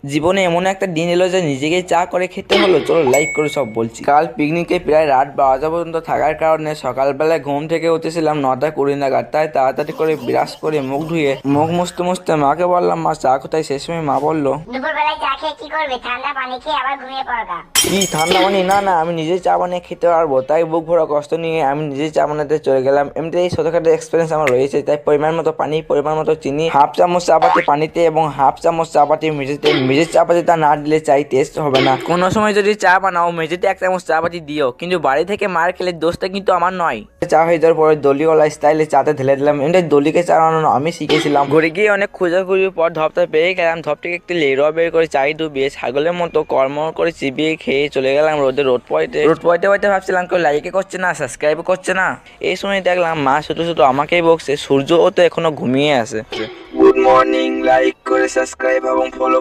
জীবনে এমন একটা দিন এলো যে নিজেকে চা করে খেতে হলো। চলো লাইক করে সব বলছি। কাল পিকনিকে প্রায় রাত 12টা পর্যন্ত থাকার কারণে সকালবেলায় ঘুম থেকে উঠেছিলাম 9টা 20 নাগাদ। তাই তাড়াতাড়ি করে ব্রাশ করে মুখ ধুয়ে মুখ মুছতে মুছতে মাকে বললাম, মা চা কোথায়? শেষ সময় মা বললো, দুপুরবেলায় চা খেয়ে কি করবে? ঠান্ডা পানি খেয়ে আবার ঘুমিয়ে পড়বা। কি ঠান্ডা পানি? না না, আমি নিজেই চা বানিয়ে খেতে পারবো। তাই বুক ভরা কষ্ট নিয়ে আমি নিজেই চা বানাতে চলে গেলাম। এমনিতেই ছোটখাটো এক্সপিরিয়েন্স আমার রয়েছে। তাই পরিমাণ মতো পানি, পরিমাণ মতো চিনি, হাফ চামচ চাপাতি পানিতে এবং হাফ চামচ চাপাতি মেঝেতে। মেঝের চাপাতিটা না দিলে চাই টেস্ট হবে না। কোনো সময় যদি চা বানাও মেঝেতে 1 চামচ চাপাতি দিও, কিন্তু বাড়ি থেকে মার খেলে দোষটা কিন্তু আমার নয়। চা হয়ে যাওয়ার পরে দলিওয়ালা স্টাইলে চাতে ঢেলে দিলাম। এমনি দলিকে চা বানানো আমি শিখেছিলাম। ঘুরে গিয়ে অনেক খোঁজাখুঁজির পর ধপটা পেয়ে গেলাম। ধপটিকে একটু লেরোয়া বের করে চাই ডুবিয়ে ছাগলের মতো কর্ম করে চিবিয়ে খেয়ে চলে গেলাম রোদে। রোদ পড়তে ভাবছিলাম কেউ লাইকে করছে না, সাবস্ক্রাইব করছে না। এই সময় দেখলাম মা শুধু শুধু আমাকেই বকছে, সূর্যও তো এখনো ঘুমিয়ে আছে। গুড মর্নিং, লাইক করে সাবস্ক্রাইব এবং ফলো